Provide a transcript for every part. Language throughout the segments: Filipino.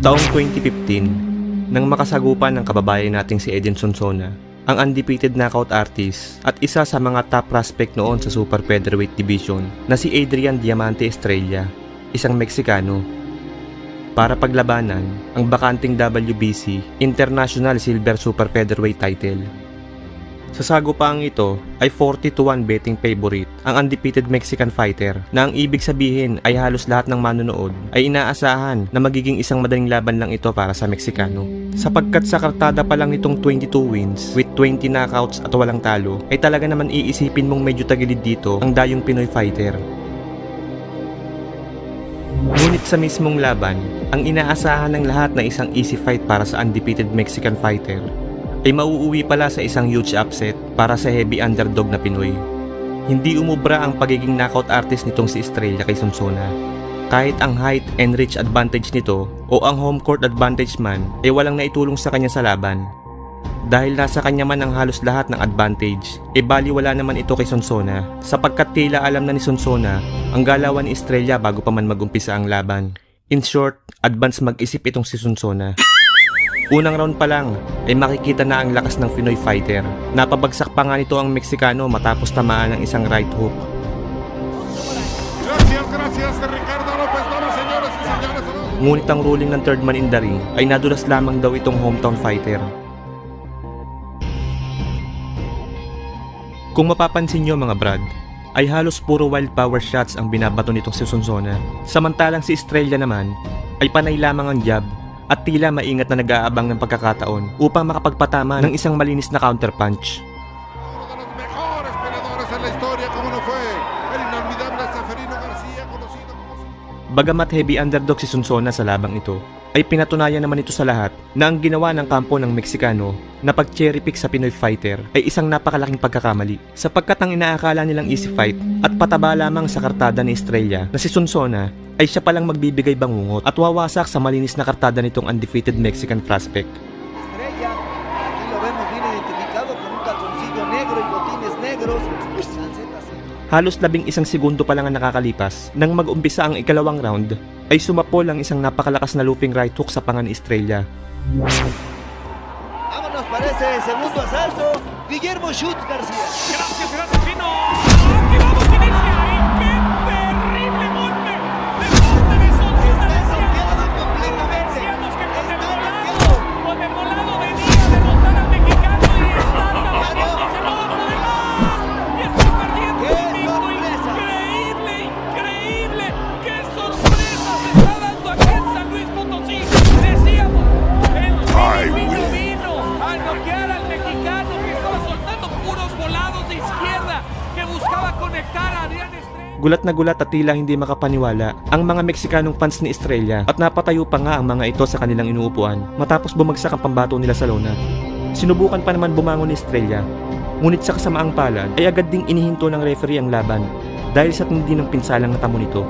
Taong 2015, nang makasagupan ng kababayan nating si Edinson Sona, ang undefeated knockout artist at isa sa mga top prospect noon sa super featherweight division na si Adrian Diamante Estrella, isang Meksikano, para paglabanan ang bakanting WBC International Silver Super Featherweight title. Sa sagupaang ito ay 40-1 betting favorite ang undefeated Mexican fighter na ang ibig sabihin ay halos lahat ng manonood ay inaasahan na magiging isang madaling laban lang ito para sa Meksikano. Sapagkat sa kartada pa lang nitong 22 wins with 20 knockouts at walang talo ay talaga naman iisipin mong medyo tagilid dito ang dayong Pinoy fighter. Ngunit sa mismong laban, ang inaasahan ng lahat na isang easy fight para sa undefeated Mexican fighter ay mauuwi pala sa isang huge upset para sa heavy underdog na Pinoy. Hindi umubra ang pagiging knockout artist nitong si Estrella kay Sona. Kahit ang height and reach advantage nito o ang home court advantage man ay walang naitulong sa kanya sa laban. Dahil nasa kanya man ang halos lahat ng advantage, baliwala naman ito kay Sona sapagkat tila alam na ni Sona ang galawan ni Estrella bago pa man magumpisa ang laban. In short, advance mag-isip itong si Sona. Unang round pa lang ay makikita na ang lakas ng Pinoy fighter. Napabagsak pa nga nito ang Meksikano matapos tamaan ng isang right hook. Ngunit ang ruling ng third man in the ring ay nadulas lamang daw itong hometown fighter. Kung mapapansin nyo mga brad, ay halos puro wild power shots ang binabato nitong si Sona. Samantalang si Estrella naman ay panay lamang ang jab at tila maingat na nag-aabang ng pagkakataon upang makapagpatama ng isang malinis na counterpunch. Bagamat heavy underdog si Sona sa labang ito, ay pinatunayan naman ito sa lahat na ang ginawa ng kampo ng Meksikano na pag-cherry pick sa Pinoy fighter ay isang napakalaking pagkakamali sapagkat ang inaakala nilang easy fight at pataba lamang sa kartada ni Estrella na si Sona ay siya palang magbibigay bangungot at wawasak sa malinis na kartada nitong undefeated Mexican prospect. Estrella, aquí lo vemos bien identificado con un calzoncillo negro y botines negros. Halos 11 segundo pa lang ang nakakalipas nang mag-umpisa ang ikalawang round ay sumapol ang isang napakalakas na looping right hook sa panga ni Estrella. Vámonos para ese segundo asalto. Guillermo Schutz García. Gracias, Pino. ¡Aquí vamos, inicia! ¡Y qué terrible golpe! ¡De parte de Sonso! Decíamos que con el volado venía a derrotar al mexicano y está tapando, se va por demás. Y está perdiendo el ritmo. Increíble. ¡Qué sorpresa se está dando aquí en San Luis Potosí! Decíamos, el Filipino vino a noquear al mexicano que estaba soltando puros volados de izquierda que buscaba conectar a Adrián Estrella. Gulat na gulat at tila hindi makapaniwala ang mga Meksikanong fans ni Estrella at napatayo pa nga ang mga ito sa kanilang inuupuan matapos bumagsak ang pambato nila sa lona. Sinubukan pa naman bumangon ni Estrella, ngunit sa kasamaang palad ay agad ding inihinto ng referee ang laban dahil sa tindi ng pinsalang natamo nito.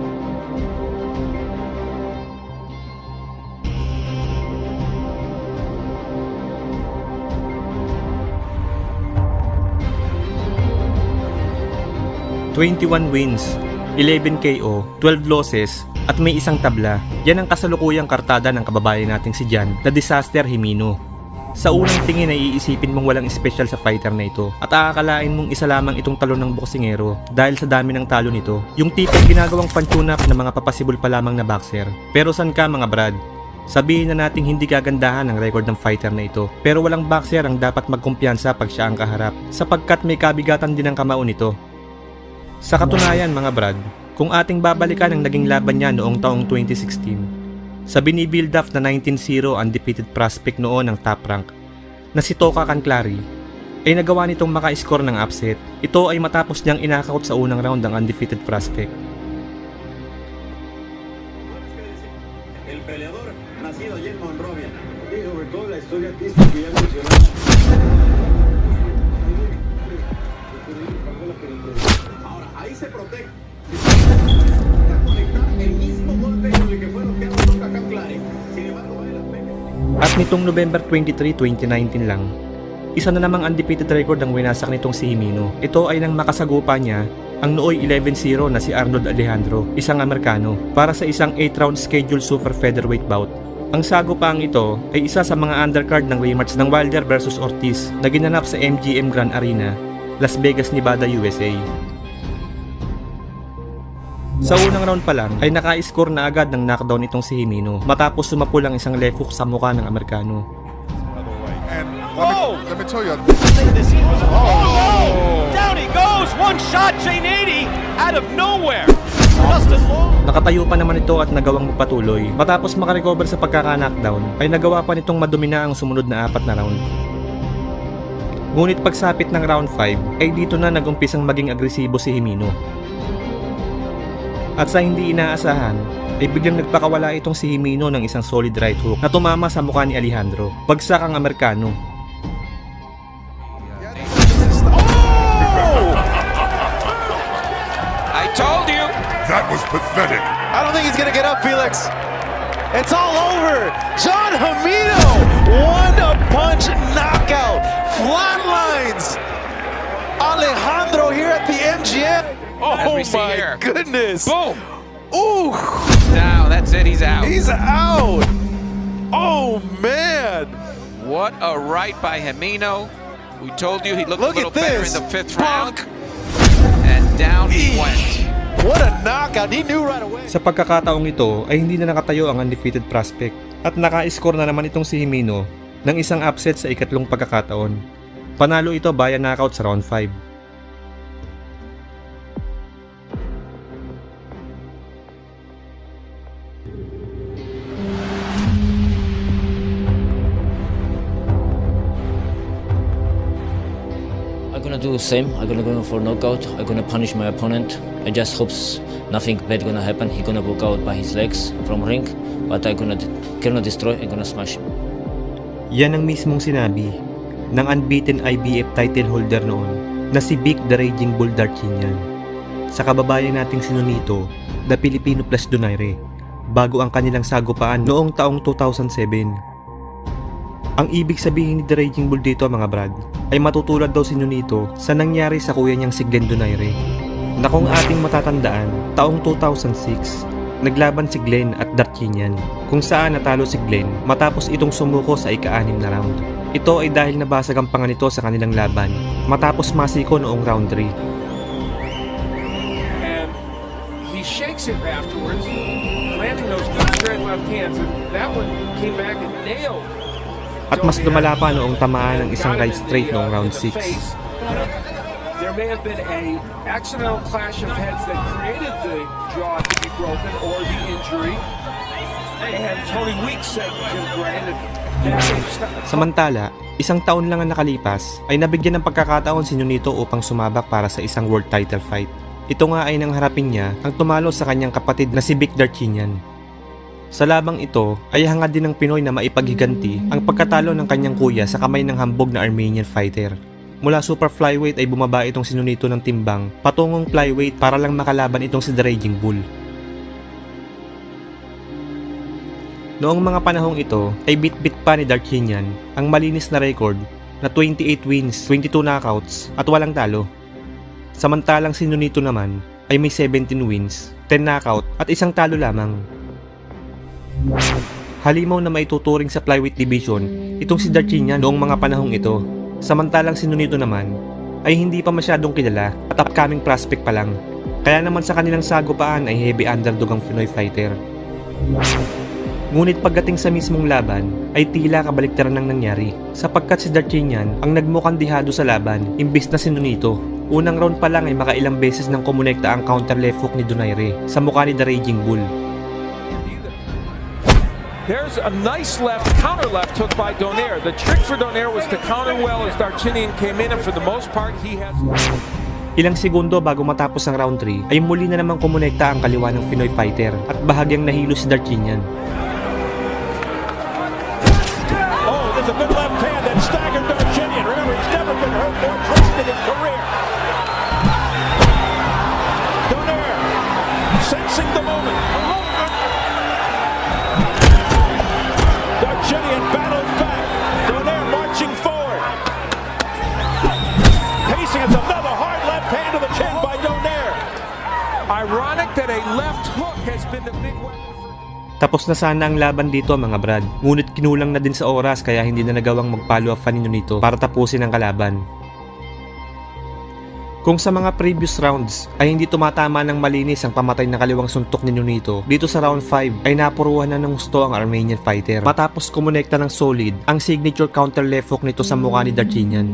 ...21 wins, 11 KO, 12 losses, at may isang tabla. Yan ang kasalukuyang kartada ng kababayan nating si Jan, na Disaster Jimeno. Sa unang tingin ay iisipin mong walang special sa fighter na ito at aakalain mong isa lamang itong talon ng boksingero dahil sa dami ng talo nito. Yung tipong ginagawang pan-tune-up na mga papasibol pa lamang na boxer. Pero san ka mga brad? Sabihin na nating hindi kagandahan ang record ng fighter na ito, pero walang boxer ang dapat magkumpiyansa pag siya ang kaharap sapagkat may kabigatan din ang kamao nito. Sa katunayan mga brad, kung ating babalikan ang naging laban niya noong taong 2016, sa binibuild up na 19-0 undefeated prospect noon ng top rank na si Toka Canclari, ay nagawa nitong maka-score ng upset. Ito ay matapos niyang inakaut sa unang round ang undefeated prospect. El peleador nacido allí en Monrovia y sobre todo la historia artística que ya mencionamos. Ahora, ahí se protege. A conectar el mismo golpe con el que fue noqueado Toka Canclari. Sin embargo, vale la pena. At nitong November 23, 2019 lang, isa na namang undefeated record ang winasak nitong si Jimeno. Ito ay nang makasagupa niya ang nooy 11-0 na si Arnold Alejandro, isang Amerikano, para sa isang 8-round scheduled super featherweight bout. Ang sagupang ito ay isa sa mga undercard ng rematch ng Wilder vs Ortiz na ginanap sa MGM Grand Arena, Las Vegas, Nevada, USA. Sa unang round pa lang ay naka-score na agad ng knockdown itong si Jimeno matapos sumapul ang isang left hook sa mukha ng Amerikano. And let me tell you, Down he goes! One shot, J80 out of nowhere! Dustin Long! Nakatayo pa naman ito at nagawang magpatuloy. Matapos makarecover sa pagkaka-knockdown ay nagawa pa nitong madumina ang sumunod na 4 na round. Ngunit pagsapit ng round 5 ay dito na nagumpisang maging agresibo si Jimeno. At sa hindi inaasahan, ay biglang nagpakawala itong si Jimeno ng isang solid right hook na tumama sa mukha ni Alejandro. Bagsak ang Amerikano. I told you! that was pathetic. I don't think he's gonna get up, Felix. It's all over. John Jimeno, one-punch knockout, flatlines. Alejandro here at the MGM. As Oh we see my here. goodness. Boom! Ooh, Now that's it, he's out. he's out. Oh man. What a right by Jimeno. We told you he looked Look a little at better in this. the 5th round. And down he went. What a knockout. He knew right away. Sa pagkakataong ito ay hindi na nakatayo ang undefeated prospect at naka-score na naman itong si Jimeno ng isang upset sa ikatlong pagkakataon. Panalo ito via knockout sa round 5. I'm gonna do the same. I'm gonna go for knockout. I'm gonna punish my opponent. I just hope nothing bad gonna happen. He gonna walk out by his legs from ring, but I'm gonna destroy. I'm gonna smash him. Yan ang mismong sinabi ng unbeaten IBF title holder noon na si Vic the Raging Bull Darchinyan sa kababayan nating sinunito, the Filipino plus Donaire, bago ang kanilang sagupaan noong taong 2007. Ang ibig sabihin ni The Raging Bull dito, mga brad, ay matutulad daw si Nonito sa nangyari sa kuya niyang si Glenn Donaire, na kung ating matatandaan, taong 2006, naglaban si Glenn at Darchinyan, kung saan natalo si Glenn matapos itong sumuko sa ika-6 na round. Ito ay dahil nabasag ang panga nito sa kanilang laban matapos masiko noong round 3. And he shakes it afterwards, planting those good straight left hands, and that one came back and nailed. At mas lumala pa noong tamaan ng isang right straight noong round 6. There may have been a accidental clash of heads that created the jaw to be broken or the injury. And Tony Weeks said to Brandon, Samantala, isang taon lang ang nakalipas ay nabigyan ng pagkakataon si Nonito upang sumabak para sa isang world title fight. Ito nga ay nang harapin niya ang tumalo sa kanyang kapatid na si Vic Darchinyan. Sa labang ito ay hangad din ng Pinoy na maipaghiganti ang pagkatalo ng kanyang kuya sa kamay ng hambog na Armenian fighter. Mula super flyweight ay bumaba itong si Nonito ng timbang patungong flyweight para lang makalaban itong si The Raging Bull. Noong mga panahong ito ay bit-bit pa ni Darchinyan ang malinis na record na 28 wins, 22 knockouts at walang talo. Samantalang si Nonito naman ay may 17 wins, 10 knockout at isang talo lamang. Halimaw na maituturing sa flyweight division itong si Darchinyan noong mga panahong ito. Samantalang si Nonito naman ay hindi pa masyadong kilala at upcoming prospect pa lang. Kaya naman sa kanilang sagupaan ay heavy underdog ang Pinoy fighter. Ngunit pagdating sa mismong laban ay tila kabaliktaran ng nangyari sapagkat si Darchinyan ang nagmukhang dihado sa laban imbis na si Nonito. Unang round pa lang ay makailang beses nang kumonekta ang counter left hook ni Donaire sa mukha ni The Raging Bull. there's a nice left, counter left hook by Donaire. The trick for Donaire was to counter well as Darchinyan came in, and for the most part, he has... Ilang segundo bago matapos ang round 3 ay muli na namang kumonekta ang kaliwa ng Pinoy fighter at bahagyang nahilo si Darchinyan. Oh, there's a good left hand that staggered Darchinyan. Remember, he's never been hurt more twice in his career. Donaire, sensing the moment. Darchinyan battles back. Donaire marching forward. Pacing is another hard left hand to the chin by Donaire. Ironic that a left hook has been the big weapon for... Tapos na sana ang laban dito mga brad, ngunit kinulang na din sa oras kaya hindi na nagawang mag-follow up pa ni Nonito para tapusin ang kalaban. Kung sa mga previous rounds ay hindi tumatama ng malinis ang pamatay na kaliwang suntok ni Nonito, dito sa round 5 ay napuruhan na ng gusto ang Armenian fighter matapos kumonekta ng solid ang signature counter left hook nito sa mukha ni Darchinyan.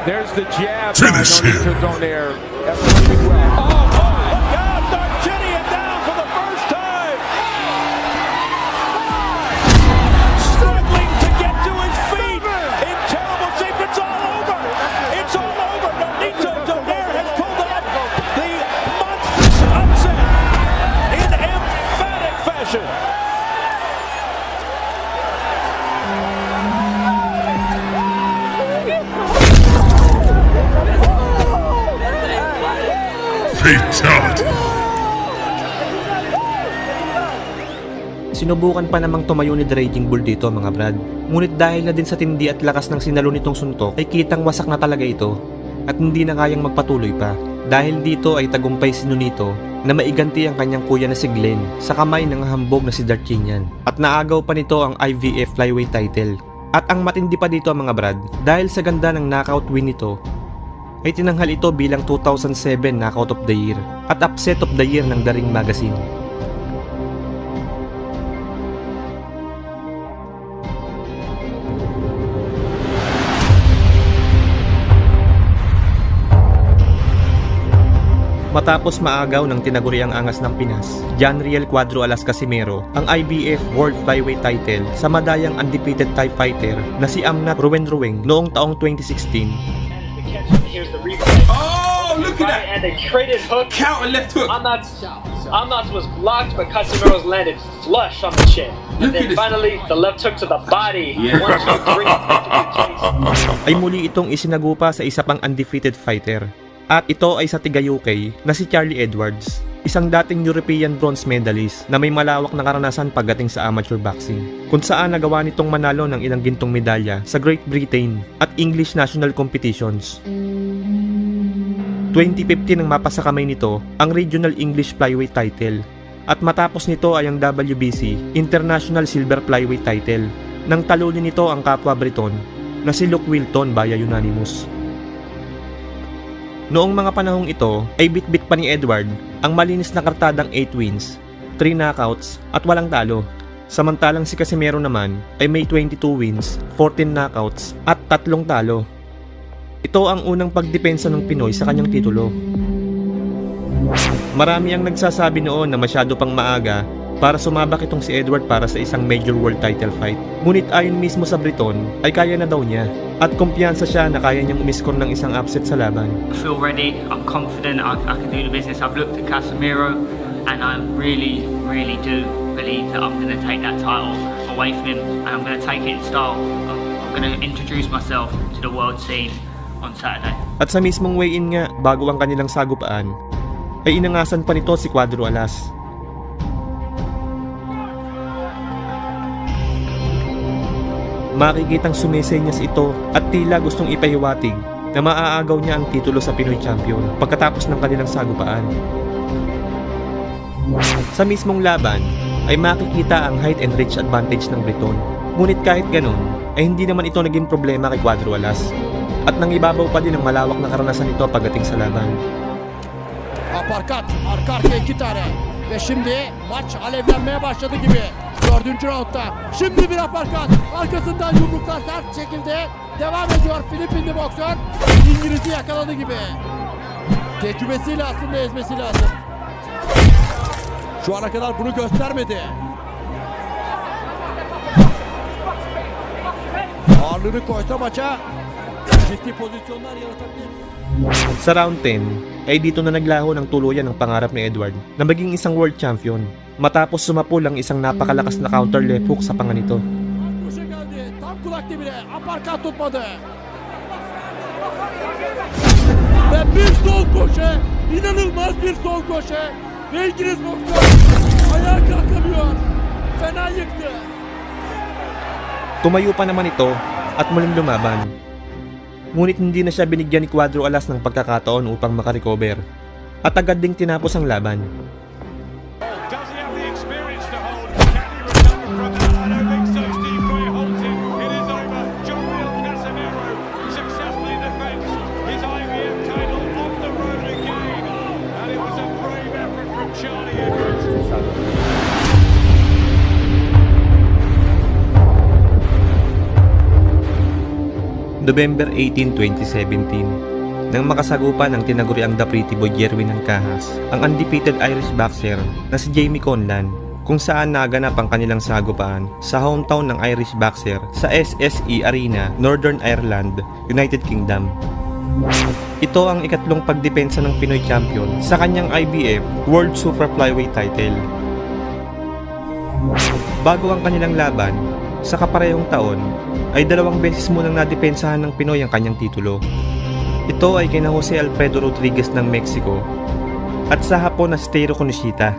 There's the jab. Finish him. Nonito Donaire. That working well. Oh, look out! Darchinyan down for the first time. Struggling to get to his feet. In terrible shape. It's all over. It's all over. Nonito Donaire has pulled off the monstrous upset in emphatic fashion. Fatality. Sinubukan pa namang tumayo ni The Raging Bull dito mga brad. Ngunit dahil na din sa tindi at lakas ng sinalo nitong suntok ay kitang wasak na talaga ito at hindi na kayang magpatuloy pa. Dahil dito ay tagumpay si Nonito na maiganti ang kanyang kuya na si Glenn sa kamay ng hambog na si Darchinyan. At naagaw pa nito ang IVF flyweight title. At ang matindi pa dito mga brad, dahil sa ganda ng knockout win nito ay tinanghal ito bilang 2007 Knockout of the Year at Upset of the Year ng The Ring Magazine. Matapos maagaw ng tinaguriang angas ng Pinas, John Riel Cuadro Alas Casimero ang IBF World Flyweight title sa madayang undefeated Thai fighter na si Amnat Ruwenrueng noong taong 2016. Here's the replay. Oh, look at that. And they traded hook. Counter left hook. Amnat's was blocked, but Casimiro's landed flush on the chin. And Look at then this. finally, the left hook to the body. Yeah. 1, 2, 3. Ay muli itong isinagupa sa isa pang undefeated fighter. At ito ay sa tiga UK na si Charlie Edwards, isang dating European bronze medalist na may malawak na karanasan pagdating sa amateur boxing, kung saan nagawa nitong manalo ng ilang gintong medalya sa Great Britain at English national competitions. 2015 nang mapasa kamay nito ang Regional English Flyweight title at matapos nito ay ang WBC International Silver Flyweight title nang talunin nito ang kapwa Briton na si Luke Wilton via unanimous. Noong mga panahong ito ay bit-bit pa ni Edward ang malinis na kartadang 8 wins, 3 knockouts at walang talo. Samantalang si Casimero naman ay may 22 wins, 14 knockouts at 3 talo. Ito ang unang pagdepensa ng Pinoy sa kanyang titulo. Marami ang nagsasabi noon na masyado pang maaga para sumabak itong si Edward para sa isang major world title fight. Ngunit ayon mismo sa Briton ay kaya na daw niya at kumpiyansa siya na kaya niyang umiskor ng isang upset sa laban. I feel ready, I'm confident I can do the business. I've looked at Casemiro and I really do believe that I'm going to take that title away from him and I'm going to take it in style. I'm going to introduce myself to the world scene on Saturday. At sa mismong weigh-in nga, bago ang kanilang sagupaan, ay inangasan pa nito si Cuadro Alas. Makikitang sumesenyas ito at tila gustong ipahiwatig na maaagaw niya ang titulo sa Pinoy Champion pagkatapos ng kanilang sagupaan. Sa mismong laban ay makikita ang height and reach advantage ng Briton. Ngunit kahit ganun ay hindi naman ito naging problema kay Cuadro Alas at nangibabaw pa din ang malawak na karanasan nito pagdating sa laban. Aparkat, arka arkaya 2 tane. Ve şimdi maç alevlenmeye başladı gibi. 4. roundda. Şimdi bir aparkat. Arkasından yumruklar sert şekilde devam ediyor Filipinli boksör. İngiliz'i yakaladı gibi. Tecrübesiyle aslında ezmesi lazım. Şu ana kadar bunu göstermedi. Ağırlığını koysa maça ciddi pozisyonlar yaratabilir. Sa round 10 ay dito na naglaho ng tuluyan ang pangarap ni Edward na maging isang world champion matapos sumapul ang isang napakalakas na counter left hook sa panga nito. Koşa geldi. Tam kulak dibine. Aparkat tutmadı. Ve bir sol koşu. İnanılmaz bir sol koşu. Ve İngiliz boksör ayağa kalkamıyor. Fena yıktı. Tumayo pa naman ito at muling lumaban. Ngunit hindi na siya binigyan ni Cuadro Alas ng pagkakataon upang makarecover at agad ding tinapos ang laban. November 18, 2017. Nang makasagupa ng tinaguriang The Pretty Boy Jerwin Ancahas, ang undefeated Irish boxer na si Jamie Conlan, kung saan naganap ang kanilang sagupaan sa hometown ng Irish boxer sa SSE Arena, Northern Ireland, United Kingdom. Ito ang ikatlong pagdepensa ng Pinoy champion sa kanyang IBF World Super Flyweight title. Bago ang kanilang laban, sa kaparehong taon, ay 2 beses munang nadepensahan ng Pinoy ang kanyang titulo. Ito ay kina Jose Alfredo Rodriguez ng Mexico at sa Hapon na Steiro Kinoshita.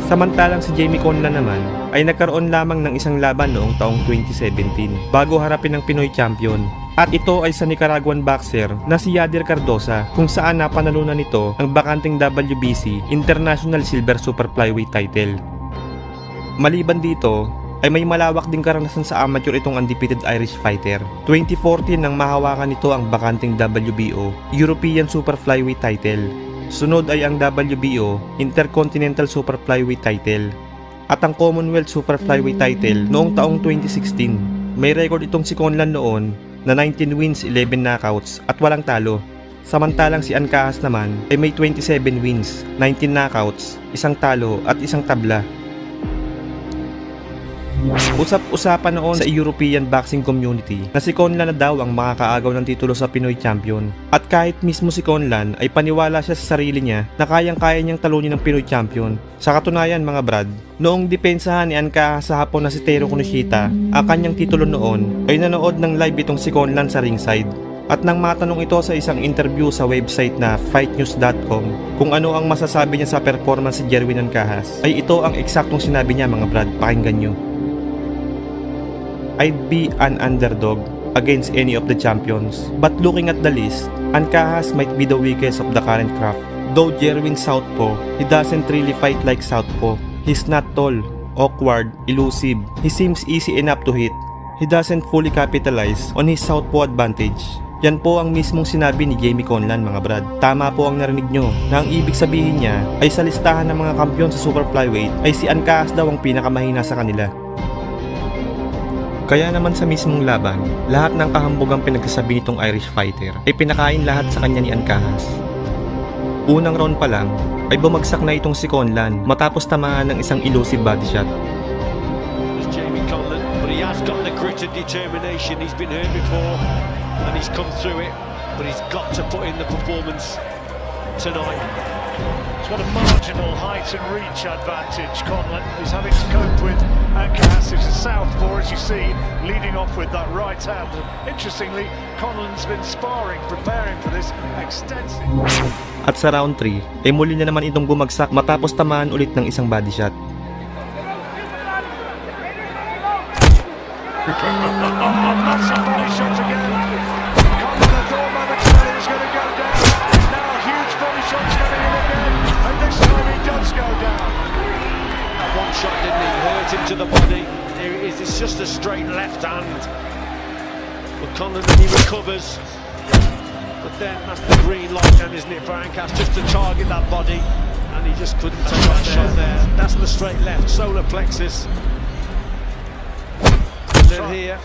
Samantalang si Jamie Conlan naman ay nagkaroon lamang ng isang laban noong taong 2017 bago harapin ng Pinoy champion. At ito ay sa Nicaraguan boxer na si Yadir Cardosa, kung saan napanalunan nito ang bakanting WBC International Silver Super Flyweight title. Maliban dito, ay may malawak ding karanasan sa amateur itong undefeated Irish fighter. 2014 nang mahawakan nito ang bakanting WBO European Super Flyweight title. Sunod ay ang WBO Intercontinental Super Flyweight title at ang Commonwealth Super Flyweight title noong taong 2016. May record itong si Conlan noon na 19 wins, 11 knockouts at walang talo. Samantalang si Ancahas naman ay may 27 wins, 19 knockouts, 1 talo at 1 tabla. Usap-usapan noon sa European boxing community na si Conlan na daw ang makakaagaw ng titulo sa Pinoy champion. At kahit mismo si Conlan ay paniwala siya sa sarili niya na kayang-kaya niyang talunin ng Pinoy champion. Sa katunayan mga brad, noong depensahan ni Ancahas sa Hapon na si Steiro Kinoshita ang kanyang titulo noon, ay nanood ng live itong si Conlan sa ringside. At nang matanong ito sa isang interview sa website na fightnews.com kung ano ang masasabi niya sa performance si Jerwin Ancahas, ay ito ang eksaktong sinabi niya mga brad, pakinggan nyo. I'd be an underdog against any of the champions. But looking at the list, Ancahas might be the weakest of the current crop. Though Jerwin southpaw, he doesn't really fight like southpaw. He's not tall, awkward, elusive. He seems easy enough to hit. He doesn't fully capitalize on his southpaw advantage. Yan po ang mismong sinabi ni Jamie Conlan mga brad. Tama po ang narinig nyo na ang ibig sabihin niya ay sa listahan ng mga kampiyon sa Super Flyweight ay si Ancahas daw ang pinakamahina sa kanila. Kaya naman sa mismong laban, lahat ng kahambugang pinagsasabi nitong Irish fighter ay pinakain lahat sa kanya ni Ancahas. Unang round pa lang ay bumagsak na itong si Conlan matapos tamaan ng isang elusive body shot. Jamie Conlan, but he has got the grit and determination. He's been hurt before and he's come through it, but he's got to put in the performance tonight. He's got a marginal height and reach advantage. Conlan is having to cope with Ancahas, who's a southpaw, as you see, leading off with that right hand. Interestingly, Conlan's been sparring, preparing for this extensive. At sa round 3, ay muli na naman itong bumagsak matapos tamaan ulit ng isang body shot. That's a body shot again. Conlan thought momentarily was going to go down. Now a huge body shot's coming in again, and this time he does go down. That one shot didn't he hurt him to the body. There it is. It's just a straight left hand. But Conlan, he recovers. But then that's the green light, then, isn't it, for Ancahas, just to target that body, and he just couldn't take that shot there. That's the straight left, solar plexus. And then here,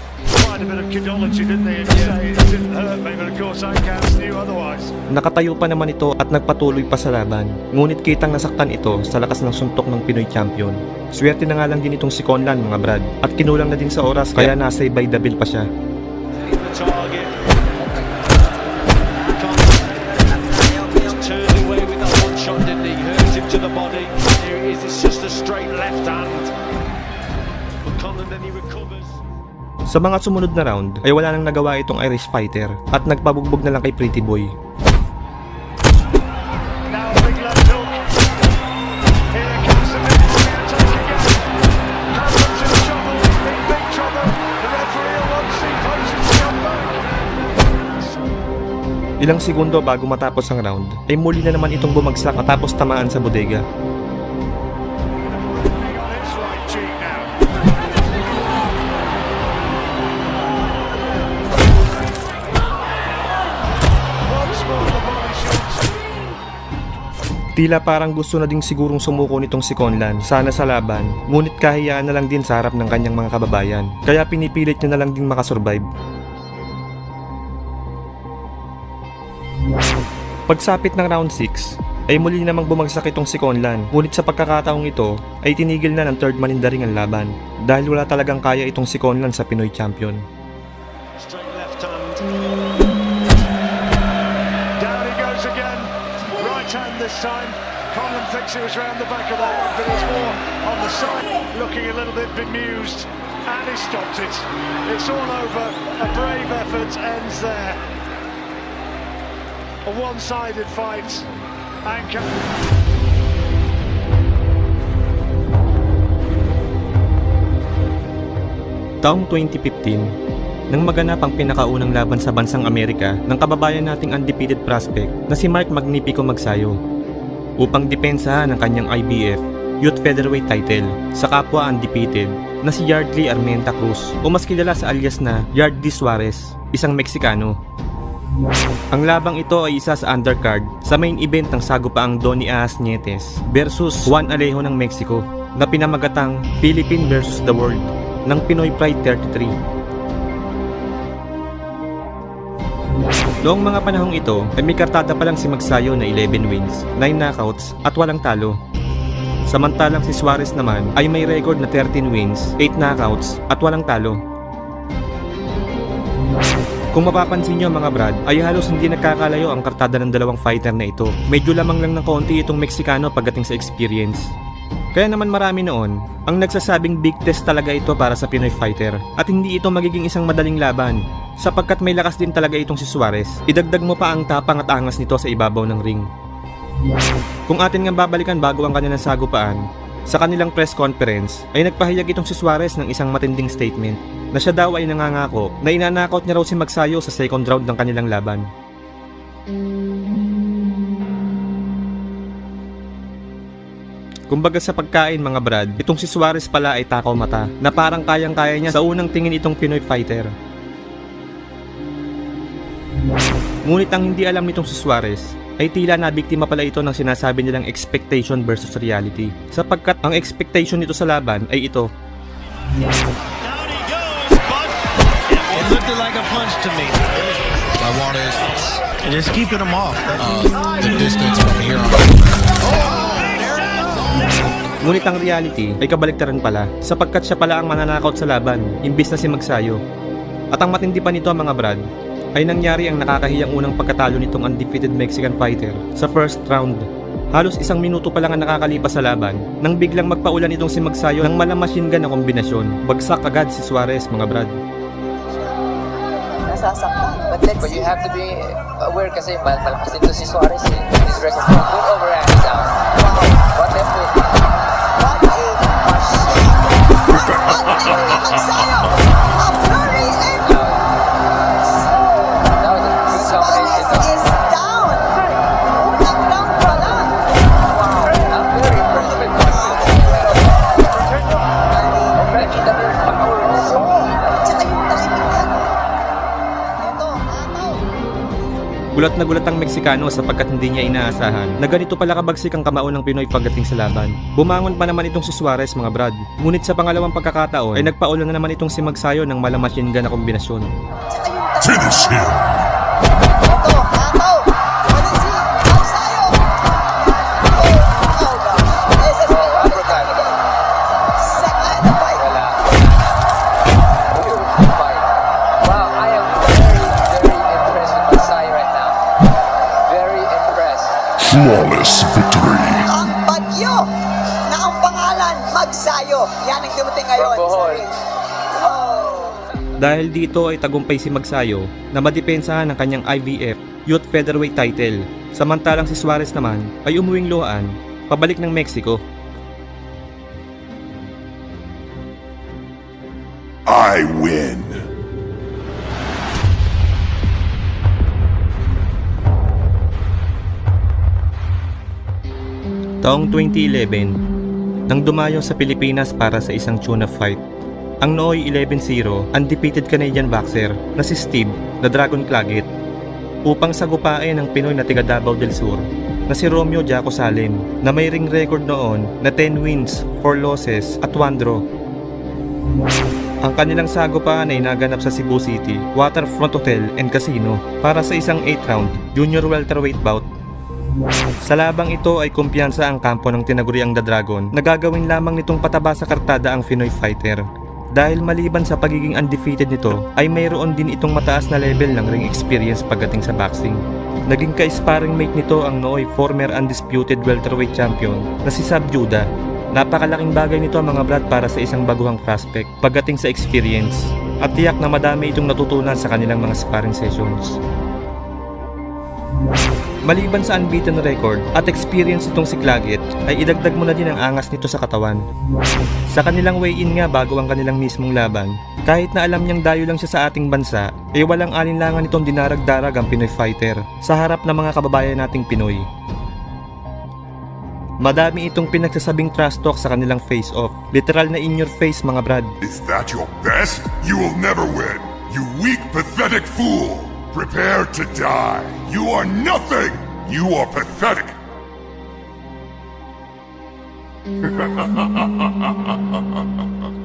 tried a bit of kidology, didn't they? And say it didn't hurt me, but of course Ancahas knew otherwise. Nakatayo pa naman ito at nagpatuloy pa sa laban. Ngunit kitang nasaktan ito sa lakas ng suntok ng Pinoy champion. Swerte na nga lang din itong si Conlan mga brad, at kinulang na din sa oras kaya nasa by the bell pa siya. The target. Turned away with that one shot, didn't he? Hurt him to the body. There it is. It's just a straight left hand. But Conlan, then he recovers. Sa mga sumunod na round ay wala nang nagawa itong Irish fighter at nagpabugbog na lang kay Pretty Boy. Now a big left hook. Here it comes the next attack again. Conlan's in trouble, in big trouble. The referee will want to see Posey come back. Ilang segundo bago matapos ang round ay muli na naman itong bumagsak matapos tamaan sa bodega. On his right cheek now. Once more the body shots. Tila parang gusto na ding sigurong sumuko nitong si Conlan sana sa laban, ngunit kahiyaan na lang din sa harap ng kanyang mga kababayan, kaya pinipilit niya na lang din makasurvive. Pagsapit ng round 6, ay muli namang bumagsak itong si Conlan, ngunit sa pagkakataong ito ay tinigil na ng third man in the ring ang laban dahil wala talagang kaya itong si Conlan sa Pinoy Champion. Straight left hand. Down he goes again. Right hand this time. Conlan thinks it was round the back of the head, but it's more on the side. Looking a little bit bemused. And he stopped it. It's all over. A brave effort ends there. A one-sided fight. Taong 2015, nang maganap ang pinakaunang laban sa bansang Amerika ng kababayan nating undefeated prospect na si Mark Magnifico Magsayo upang depensahan ang kanyang IBF Youth Featherweight title sa kapwa undefeated na si Yardley Armenta Cruz o mas kilala sa alias na Yardley Suarez, isang Meksikano. Ang labang ito ay isa sa undercard sa main event ng sagupaang Donny Ahas Nietes versus Juan Alejo ng Mexico na pinamagatang Philippine versus the World ng Pinoy Pride 33. Noong mga panahong ito ay may kartada pa lang si Magsayo na 11 wins, 9 knockouts at walang talo. Samantalang si Suarez naman ay may record na 13 wins, 8 knockouts at walang talo. Kung mapapansin nyo mga brad, ay halos hindi nagkakalayo ang kartada ng dalawang fighter na ito. Medyo lamang lang ng konti itong Meksikano pagdating sa experience. Kaya naman marami noon ang nagsasabing big test talaga ito para sa Pinoy fighter at hindi ito magiging isang madaling laban sapagkat may lakas din talaga itong si Suarez. Idagdag mo pa ang tapang at angas nito sa ibabaw ng ring. Kung atin nga babalikan bago ang kanilang sagupaan, sa kanilang press conference ay nagpahayag itong si Suarez ng isang matinding statement na siya daw ay nangangako na inanakot niya raw si Magsayo sa second round ng kanilang laban. Kumbaga sa pagkain mga brad, itong si Suarez pala ay takaw mata na parang kayang-kaya niya sa unang tingin itong Pinoy fighter. Ngunit ang hindi alam nitong si Suarez ay tila nabiktima pala ito ng sinasabi nilang expectation versus reality sapagkat ang expectation nito sa laban ay ito. It looked like a punch to me. I want is Just keeping him off. the distance from here on. Ngunit ang reality ay kabaliktaran pala sapagkat siya pala ang mananakaut sa laban imbis na si Magsayo. At ang matindi pa nito mga brad ay nangyari ang nakakahiyang unang pagkatalo nitong undefeated Mexican fighter sa first round. Halos 1 minuto pa lang ang nakakalipas sa laban nang biglang magpaulan itong si Magsayo ng malang machine gun na kombinasyon. Bagsak agad si Suarez mga brad. Nasasaktan. But you have to be aware kasi malakas dito si Suarez. His record good overhand down. Wow, what a move. What a push. Magsayo! A flurry and that was a good combination. Suarez is down. Unang down pala. Wow, I'm very impressed with Nakita mo yung power. Tsaka yung tahimikan. Gulat na gulat ang Meksikano sapagkat hindi niya inaasahan na ganito pala kabagsik ang kamao ng Pinoy pagdating sa laban. Bumangon pa naman itong si Suarez mga brad. Ngunit sa pangalawang pagkakataon ay nagpaulan na naman itong si Magsayo ng malang machine gun na kombinasyon. Finish him! Ito, ataw! Wala si Magsayo! Oh gosh. This is the uppercut. Second fight. Wala. Fight. Wow, I am very impressed with Magsayo right now. Very impressed. Flawless victory. Ang bagyo na ang pangalan Magsayo. Yan ang dumating ngayon sa ring. Dahil dito ay tagumpay si Magsayo na madepensahan ng kanyang IBF Youth Featherweight title. Samantalang si Suarez naman ay umuwing luhaan pabalik ng Mexico. I win. Taong 2011, nang dumayo sa Pilipinas para sa isang tuna fight, ang nooy 11-0 undefeated Canadian boxer na si Steve na Dragon Claggett upang sagupain ang Pinoy na tiga Davao del Sur na si Romeo Jaco Salem na may ring record noon na 10 wins, 4 losses at 1 draw. Ang kanilang sagupaan ay naganap sa Cebu City Waterfront Hotel and Casino para sa isang 8-round junior welterweight bout. Sa labang ito ay kumpiyansa ang kampo ng tinaguriang The Dragon na gagawin lamang nitong pataba sa kartada ang Pinoy fighter. Dahil maliban sa pagiging undefeated nito ay mayroon din itong mataas na level ng ring experience pagdating sa boxing. Naging ka-sparring mate nito ang nooy former undisputed welterweight champion na si Sab Judah. Napakalaking bagay nito mga brad para sa isang baguhang prospect pagdating sa experience at tiyak na madami itong natutunan sa kanilang mga sparring sessions. Maliban sa unbeaten record at experience nitong si Claggett ay idagdag mo na din ang angas nito sa katawan. Sa kanilang weigh-in nga bago ang kanilang mismong laban, kahit na alam niyang dayo lang siya sa ating bansa, ay walang alinlangan nitong dinarag-darag ang Pinoy fighter sa harap ng mga kababayan nating Pinoy. Madami itong pinagsasabing trash talk sa kanilang face-off. Literal na in your face mga brad. Is that your best? You will never win. You weak, pathetic fool. Prepare to die. You are nothing. You are pathetic.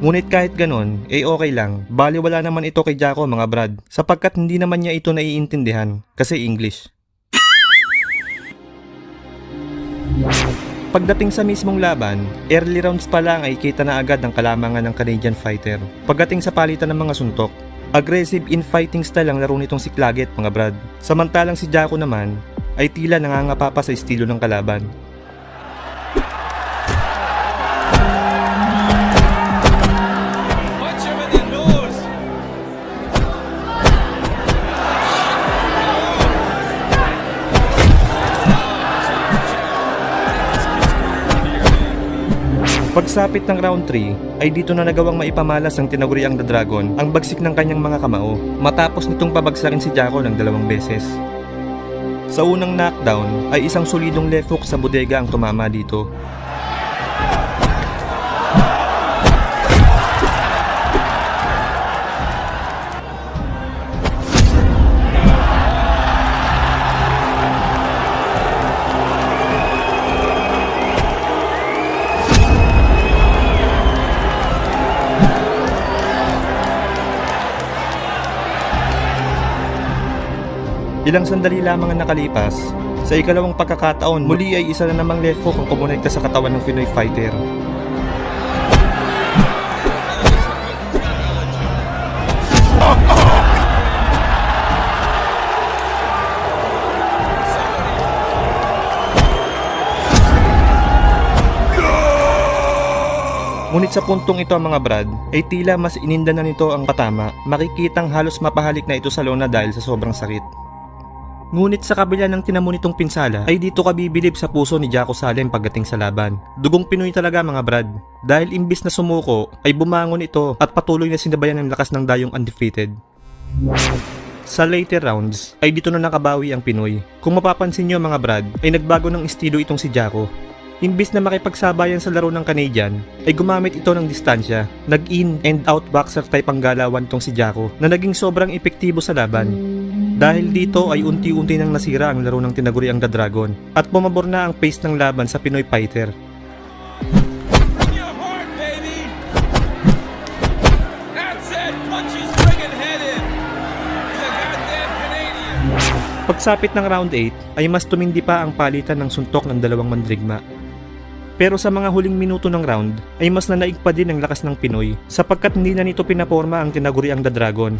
Ngunit kahit ganon, okay lang. Baliwala naman ito kay Jaco mga brad, sapagkat hindi naman niya ito naiintindihan kasi English. Pagdating sa mismong laban, early rounds pa lang ay kita na agad ang kalamangan ng Canadian fighter. Pagdating sa palitan ng mga suntok, aggressive in-fighting style ang laro nitong si Claggett mga brad. Samantalang si Jaco naman ay tila nangangapa pa sa estilo ng kalaban. Pagsapit ng round 3 ay dito na nagawang maipamalas ng tinaguriang The Dragon ang bagsik ng kanyang mga kamao matapos nitong pabagsakin si Jaco ng 2 beses. Sa unang knockdown ay isang solidong left hook sa bodega ang tumama dito. Ilang sandali lamang ang nakalipas, sa ikalawang pagkakataon muli ay isa na namang left hook ang kumonekta sa katawan ng Pinoy fighter. Ngunit sa puntong ito mga brad, ay tila mas ininda na nito ang patama, makikitang halos mapahalik na ito sa lona dahil sa sobrang sakit. Ngunit sa kabila ng tinamo nitong pinsala ay dito ka bibilib sa puso ni Jaco Salem pagdating sa laban. Dugong Pinoy talaga mga brad. Dahil imbis na sumuko ay bumangon ito at patuloy na sinabayan ng lakas ng dayong undefeated. Sa later rounds ay dito na nakabawi ang Pinoy. Kung mapapansin nyo mga brad ay nagbago ng estilo itong si Jaco. Imbis na makipagsabayan sa laro ng Canadian ay gumamit ito ng distansya. Nag-in and out boxer type ang galawan itong si Jaco na naging sobrang epektibo sa laban. Dahil dito ay unti-unti nang nasira ang laro ng tinaguriang The Dragon at pumabor na ang pace ng laban sa Pinoy fighter. Pagsapit ng round 8 ay mas tumindi pa ang palitan ng suntok ng dalawang mandirigma. Pero sa mga huling minuto ng round ay mas nanaig pa din ang lakas ng Pinoy sapagkat hindi na nito pinaporma ang tinaguriang The Dragon.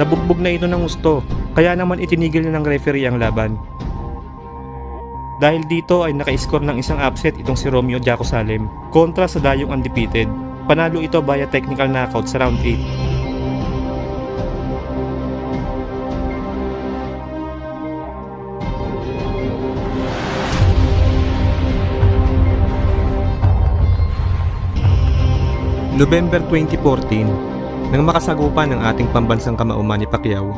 Nabugbog na ito ng gusto, kaya naman itinigil na ng referee ang laban. Dahil dito ay naka-score ng isang upset itong si Romeo Jaco Salem kontra sa dayong undefeated. Panalo ito via technical knockout sa round 8. November 2014, nang makasagupan ng ating pambansang kamao Manny Pacquiao,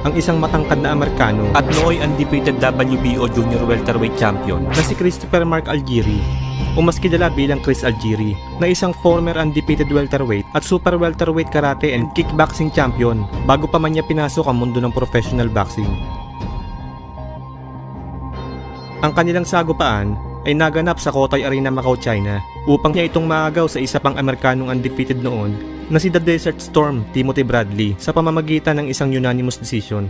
ang isang matangkad na Amerikano at nooy undefeated WBO Junior Welterweight Champion na si Christopher Mark Algieri, o mas kilala bilang Chris Algieri, na isang former undefeated welterweight at super welterweight karate and kickboxing champion bago pa man niya pinasok ang mundo ng professional boxing. Ang kanilang sagupaan ay naganap sa Cotai Arena, Macau, China upang niya itong maagaw sa isa pang Amerikanong undefeated noon na si The Desert Storm Timothy Bradley sa pamamagitan ng isang unanimous decision.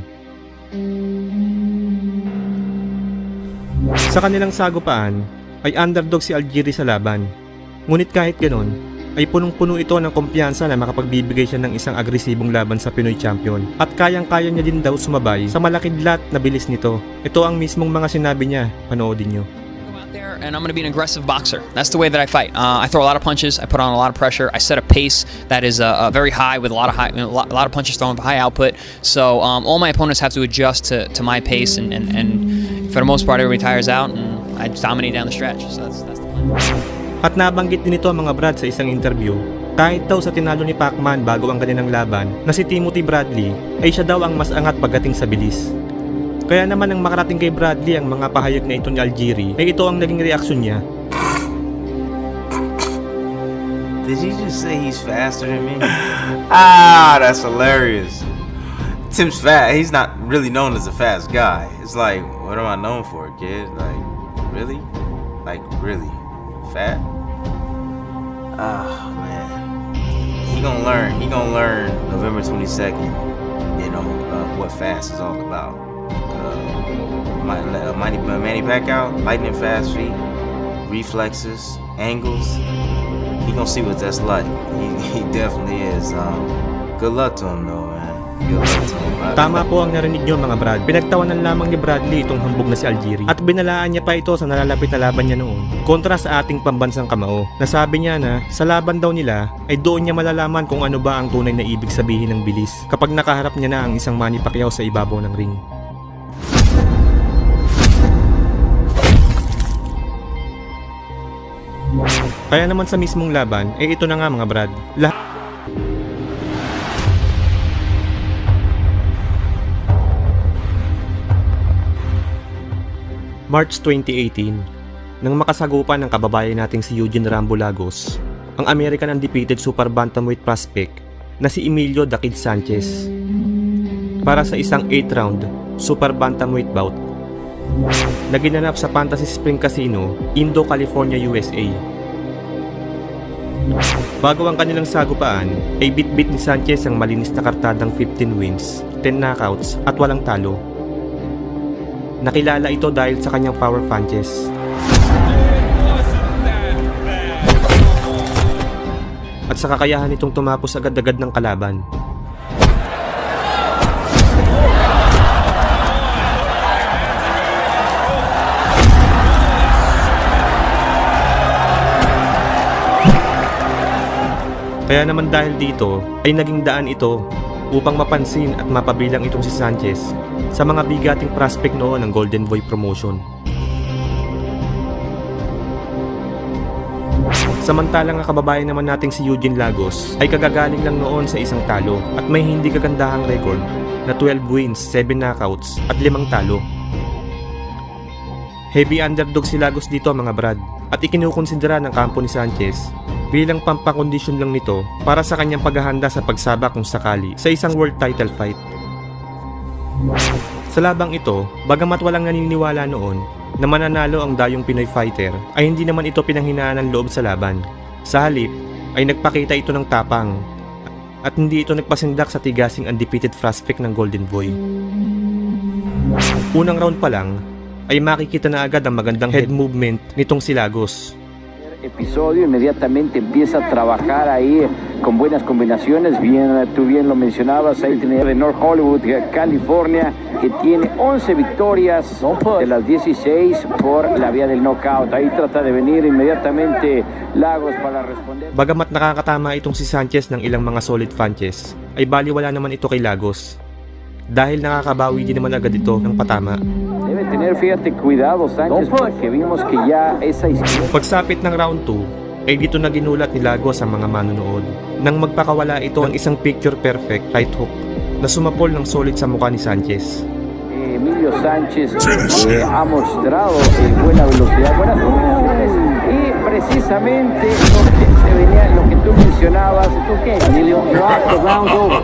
Sa kanilang sagupaan ay underdog si Algieri sa laban, ngunit kahit ganon ay punong-puno ito ng kumpiyansa na makapagbibigay siya ng isang agresibong laban sa Pinoy champion at kayang-kaya niya din daw sumabay sa malakidlat na bilis nito. Ito ang mismong mga sinabi niya, panoodin nyo. And I'm going to be an aggressive boxer. That's the way that I fight. I throw a lot of punches. I put on a lot of pressure. I set a pace that is very high with a lot of punches thrown with high output. So all my opponents have to adjust to my pace, and for the most part, everybody tires out, and I dominate down the stretch. So that's the plan. At nabanggit din ito mga Brad sa isang interview, kahit daw sa tinalo ni Pacman bago ang kanilang laban na si Timothy Bradley ay siya daw ang mas angat pagdating sa bilis. Kaya naman nang makarating kay Bradley ang mga pahayag na ito ni Algieri ay ito ang naging reaksyon niya. Did you just say he's faster than me? Ah, that's hilarious. Tim's fat. He's not really known as a fast guy. It's like, what am I known for, kid? Like, really? Like, really? Fat? Ah, man. He gonna learn November 22nd, you know, what fast is all about. Manny Pacquiao, lightning fast feet, reflexes, angles. He gonna see what that's like. He definitely is. Good luck to him though, man. Good luck to him. Tama po ang narinig nyo mga Brad. Pinagtawanan lamang ni Bradley itong hambog na si Algieri at binalaan niya pa ito sa nalalapit na laban niya noon kontra sa ating pambansang kamao. Nasabi niya na sa laban daw nila ay doon niya malalaman kung ano ba ang tunay na ibig sabihin ng bilis kapag nakaharap niya na ang isang Manny Pacquiao sa ibabaw ng ring. Kaya naman sa mismong laban, ito na nga mga Brad. March 2018, nang makasagupan ng kababayan nating si Eugene Rambo Lagos, ang American undefeated super bantamweight prospect na si Emilio The Kid Sanchez para sa isang 8-round super bantamweight bout na ginanap sa Fantasy Spring Casino, Indo, California, USA. Bago ang kanilang sagupaan, ay bit-bit ni Sanchez ang malinis na kartadang 15 wins, 10 knockouts at walang talo. Nakilala ito dahil sa kanyang power punches. At sa kakayahan nitong tumapos agad-agad ng kalaban. Kaya naman dahil dito ay naging daan ito upang mapansin at mapabilang itong si Sanchez sa mga bigating prospect noon ng Golden Boy promotion. Samantalang ang kababayan naman nating si Eugene Lagos ay kagagaling lang noon sa isang talo at may hindi kagandahang record na 12 wins, 7 knockouts at 5 talo. Heavy underdog si Lagos dito mga Brad at ikinukonsidera ng kampo ni Sanchez bilang pampakondisyon lang nito para sa kanyang paghahanda sa pagsabak kung sakali sa isang world title fight. Sa labang ito, bagamat walang naniniwala noon na mananalo ang dayong Pinoy fighter, ay hindi naman ito pinanghinaan ng loob sa laban. Sa halip, ay nagpakita ito ng tapang at hindi ito nagpasindak sa tigasing undefeated prospect ng Golden Boy. Unang round pa lang, ay makikita na agad ang magandang head movement nitong si Lagos. Episodio inmediatamente empieza a trabajar ahí con buenas combinaciones. Tú bien lo mencionabas, ahí tenía de North Hollywood, California, que tiene 11 victorias de las 16 por la vía del knockout. Ahí trata de venir inmediatamente Lagos para responder. Bagamat nakakatama itong si Sanchez ng ilang mga solid punches, ay baliwala naman ito kay Lagos dahil nakakabawi din naman agad ito ng patama. Debe tener, fíjate, cuidado Sánchez, porque vimos que ya esa izquierda. Pagsapit ng round 2, ay dito na ginulat ni Lagos ang mga manonood nang magpakawala ito ng isang picture-perfect right hook na sumapol ng solid sa mukha ni Sanchez. Emilio Sánchez ha mostrado buena velocidad, buenas combinaciones y precisamente lo que tú mencionabas, it's okay, Emilio, the round's over.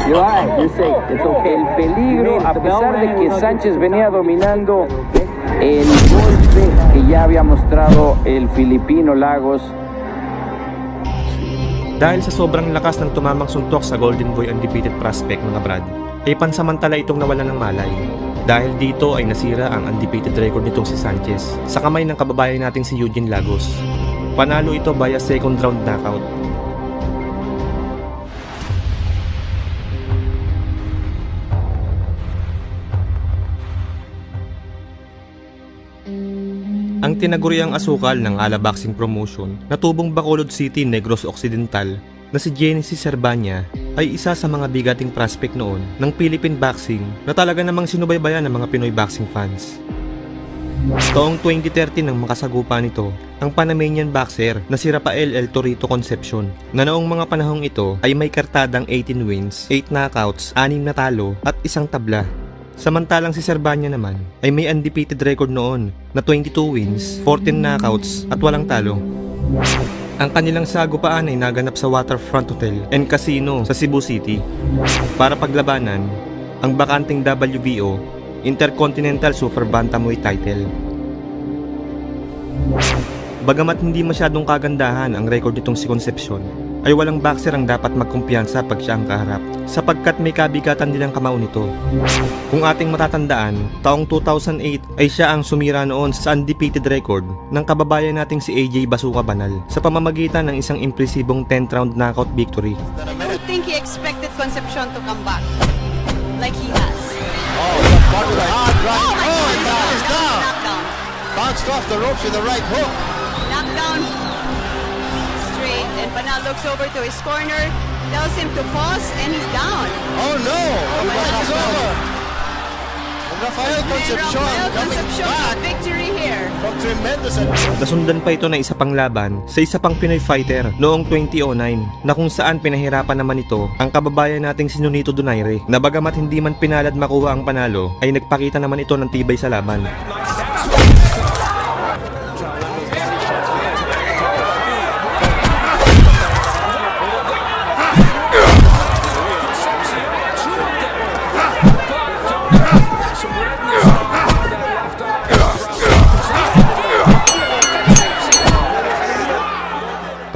You're right, you're safe, it's okay. El peligro, a pesar de que Sánchez venía dominando el golpe que ya había mostrado el filipino Lagos. Dahil sa sobrang lakas ng tumamang suntok sa Golden Boy undefeated prospect mga brad, ay pansamantala itong nawalan ng malay. Dahil dito ay nasira ang undefeated record nitong si Sanchez sa kamay ng kababayan nating si Eugene Lagos. Panalo ito via second round knockout. Ang tinaguriang asukal ng Ala Boxing Promotion na tubong Bacolod City, Negros Occidental na si Genesis Serbania ay isa sa mga bigating prospect noon ng Philippine boxing na talaga namang sinubaybayan ng mga Pinoy boxing fans. Taong 2013 nang makasagupa nito ang Panamanian boxer na si Rafael El Torito Concepcion na noong mga panahong ito ay may kartadang 18 wins, 8 knockouts, 6 na talo at 1 tabla. Samantalang si Serbania naman ay may undefeated record noon na 22 wins, 14 knockouts at walang talo. Ang kanilang sagupaan ay naganap sa Waterfront Hotel and Casino sa Cebu City para paglabanan ang bakanting WBO Intercontinental Super Bantamweight title. Bagamat hindi masyadong kagandahan ang record nitong si Concepcion, ay walang boxer ang dapat magkumpiyansa pag siya ang kaharap sapagkat may kabigatan nilang kamao nito. Kung ating matatandaan, taong 2008 ay siya ang sumira noon sa undefeated record ng kababayan nating si AJ Basuka Banal sa pamamagitan ng isang impresibong 10th round knockout victory. I don't think he expected Concepcion to come back like he has. Oh, the hard right. Oh, and that is down. Knockdown. Bounced off the ropes with the right hook. Knockdown. Straight, and Banal looks over to his corner, tells him to pause, and he's down. Oh no! Oh, It's over. And Rafael Concepcion coming back Victory here. from tremendous. Nasundan pa ito na isa pang laban sa isa pang Pinoy fighter noong 2009 na kung saan pinahirapan naman ito ang kababayan nating si Nonito Donaire na bagamat hindi man pinalad makuha ang panalo ay nagpakita naman ito ng tibay sa laban.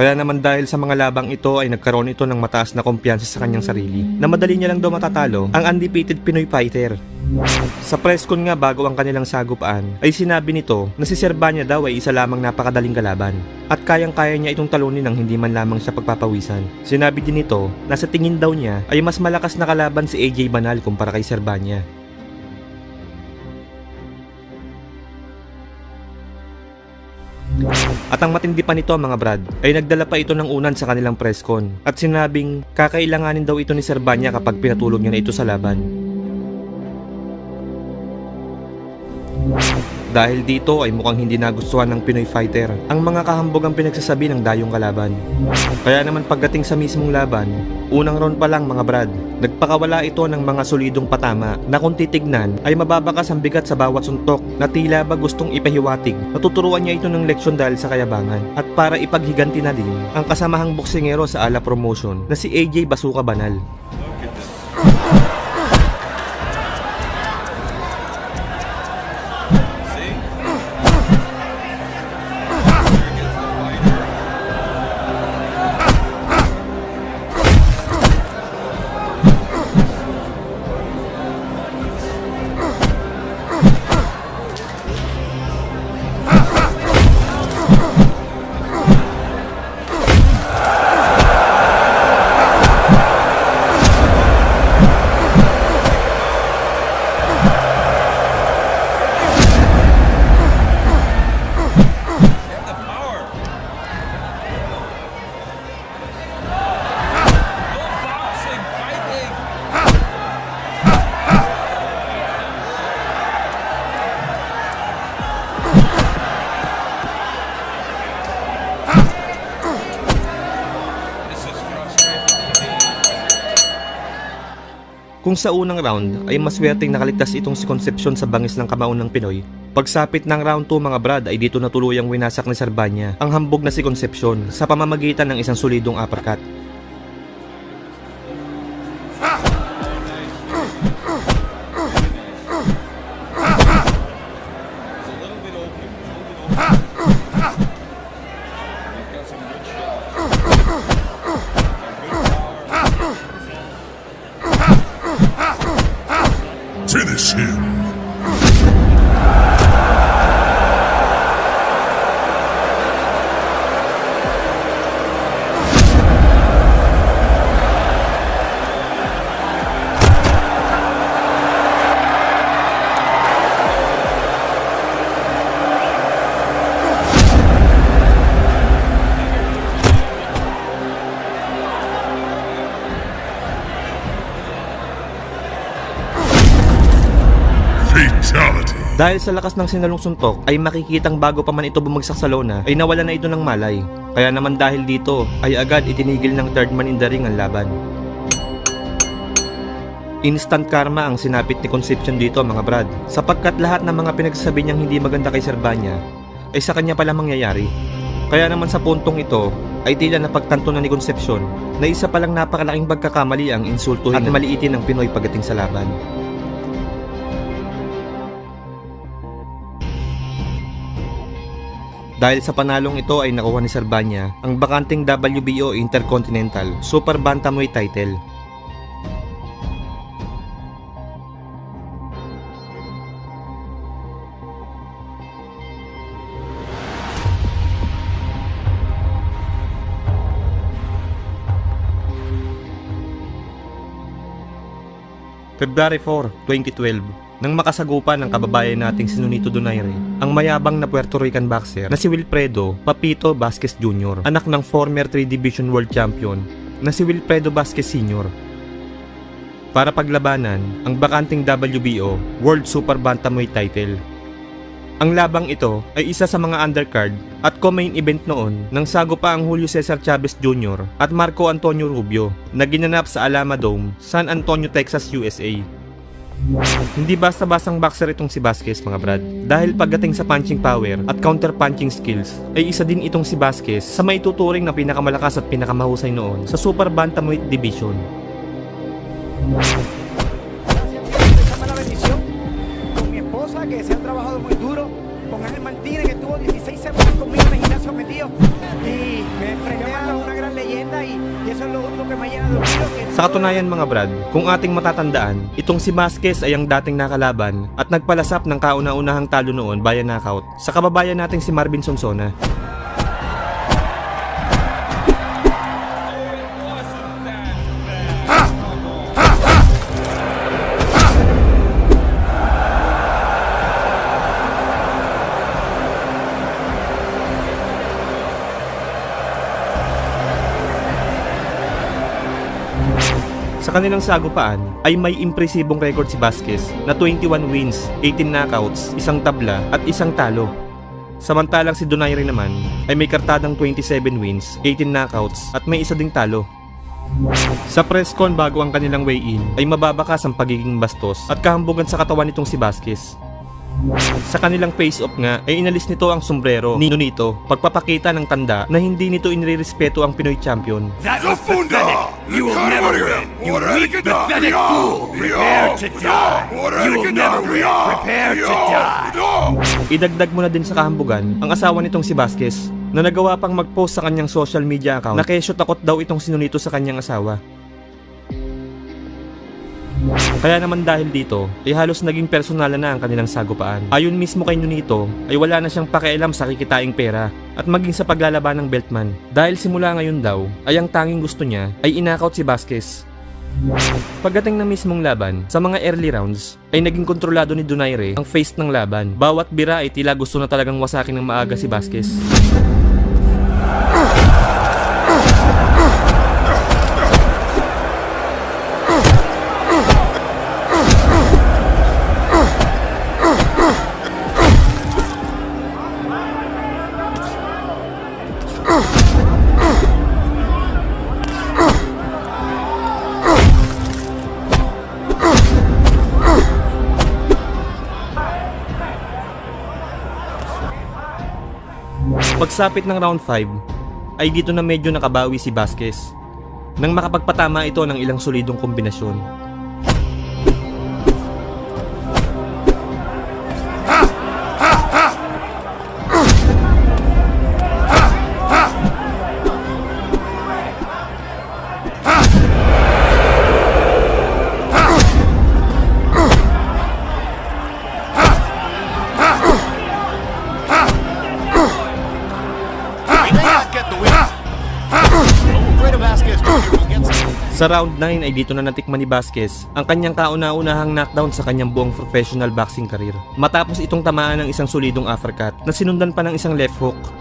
Kaya naman dahil sa mga labang ito ay nagkaroon ito ng mataas na kumpiyansa sa kanyang sarili na madali niya lang daw matatalo ang undefeated Pinoy fighter. Sa press con nga bago ang kanilang sagupaan ay sinabi nito na si Serbania daw ay isa lamang napakadaling kalaban at kayang-kaya niya itong talunin ng hindi man lamang siya pagpapawisan. Sinabi din nito na sa tingin daw niya ay mas malakas na kalaban si AJ Banal kumpara kay Serbania. At ang matindi pa nito mga brad, ay nagdala pa ito ng unan sa kanilang presscon at sinabing kakailanganin daw ito ni Serbania kapag pinatulog niya na ito sa laban. Dahil dito ay mukhang hindi nagustuhan ng Pinoy fighter ang mga kahambogang pinagsasabi ng dayong kalaban. Kaya naman pagdating sa mismong laban, unang round pa lang mga brad, nagpakawala ito ng mga solidong patama na kung titignan ay mababakas ang bigat sa bawat suntok na tila ba gustong ipahiwatig. Natuturuan niya ito ng leksyon dahil sa kayabangan at para ipaghiganti na din ang kasamahang boksingero sa Ala Promotion na si AJ Basuka Banal. Kung sa unang round ay maswerteng nakaligtas itong si Concepcion sa bangis ng kamao ng Pinoy, pagsapit ng round 2 mga brad ay dito na tuluyang winasak ni Sarbanya ang hambog na si Concepcion sa pamamagitan ng isang solidong uppercut. Finish him. Fatality. Dahil sa lakas ng sinalong suntok ay makikitang bago pa man ito bumagsak sa lona ay nawala na ito ng malay. Kaya naman dahil dito ay agad itinigil ng third man in the ring ang laban. Instant karma ang sinapit ni Concepcion dito mga brad, sapagkat lahat ng mga pinagsasabi niyang hindi maganda kay Sarbanya ay sa kanya pala mangyayari. Kaya naman sa puntong ito ay tila napagtanto na ni Concepcion na isa palang napakalaking pagkakamali ang insultuhin at maliitin ng Pinoy pagdating sa laban. Dahil sa panalong ito ay nakuha ni Sarbanya ang bakanting WBO Intercontinental Super Bantamweight title. February 4, 2012, nang makasagupa ng kababayan nating si Nonito Donaire, ang mayabang na Puerto Rican boxer na si Wilfredo Papito Vasquez Jr., anak ng former 3 Division World Champion na si Wilfredo Vasquez Sr. para paglabanan ang bakanting WBO World Super Bantamweight title. Ang labang ito ay isa sa mga undercard at co-main event noon nang sagupa ang Julio Cesar Chavez Jr. at Marco Antonio Rubio na ginanap sa Alamo Dome, San Antonio, Texas, USA. Hindi basta-bastang boxer itong si Vasquez mga brad, dahil pagdating sa punching power at counter-punching skills ay isa din itong si Vasquez sa maituturing na pinakamalakas at pinakamahusay noon sa Super Bantamweight Division. Que se han trabajado muy duro con Ángel Martínez, que estuvo 16 semanas conmigo en el gimnasio metido y me enfrenté a una gran leyenda y eso es lo único que me ha llenado de orgullo. Sa katunayan mga brad, kung ating matatandaan, itong si Vasquez ay ang dating nakalaban at nagpalasap ng kauna-unahang talo noon via knockout sa kababayan nating si Marvin Sonsona. Sa kanilang sagupaan ay may impresibong record si Vasquez na 21 wins, 18 knockouts, isang tabla at isang talo. Samantalang si Donaire naman ay may kartadang 27 wins, 18 knockouts at may isa ding talo. Sa press con bago ang kanilang weigh-in ay mababakas ang pagiging bastos at kahambugan sa katawan nitong si Vasquez. Sa kanilang face-off nga ay inalis nito ang sombrero ni Nonito, pagpapakita ng tanda na hindi nito inirespeto ang Pinoy champion. That was pathetic! You will never win! You weak, pathetic fool! Prepare to die! You will never win! Prepare to die! Idagdag mo na din sa kahambugan ang asawa nitong si Vasquez na nagawa pang mag-post sa kanyang social media account na kesyo takot daw itong si Nonito sa kanyang asawa. Kaya naman dahil dito, ay halos naging personalan na ang kanilang sagupaan. Ayon mismo kay Nonito, ay wala na siyang pakialam sa kikitaing pera at maging sa paglalaban ng Beltman. Dahil simula ngayon daw, ay ang tanging gusto niya ay inakaut si Vasquez. Pagdating ng mismong laban, sa mga early rounds, ay naging kontrolado ni Donaire ang face ng laban. Bawat bira ay tila gusto na talagang wasakin ng maaga si Vasquez. Pagsapit ng round 5, ay dito na medyo nakabawi si Vasquez nang makapagpatama ito ng ilang solidong kombinasyon. Sa round 9 ay dito na natikman ni Vasquez ang kanyang kauna-unahang knockdown sa kanyang buong professional boxing career. Matapos itong tamaan ng isang solidong uppercut na sinundan pa ng isang left hook. Larry,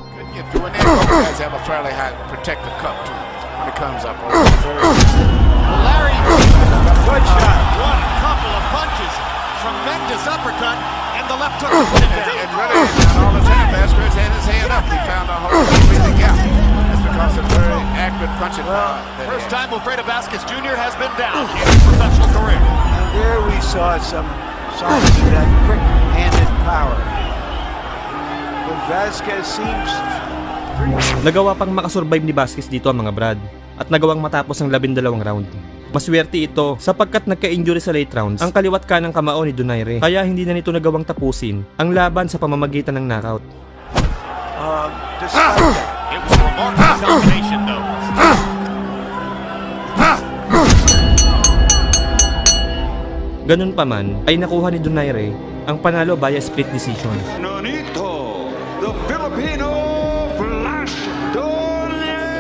good shot. What a couple of punches. Tremendous uppercut, and the left hook put it down. And really, not all the time, Vasquez had his hand up. He found a hole in the gap. That's because of very accurate punching power. First time Wilfredo Vasquez Jr. has been down in his professional career. And there we saw some signs of that quick-handed power. But Vasquez seems Nagawa pang makasurvive ni Vasquez dito ang mga Brad at nagawang matapos ang 12 round. Maswerte ito sapagkat nagka-injury sa late rounds ang kaliwat kanang kamao ni Donaire, kaya hindi na nito nagawang tapusin ang laban sa pamamagitan ng knockout. Despite that, it was a remarkable combination though. Ganun pa man ay nakuha ni Donaire ang panalo via split decision. Nonito, the Filipino Flash Donaire.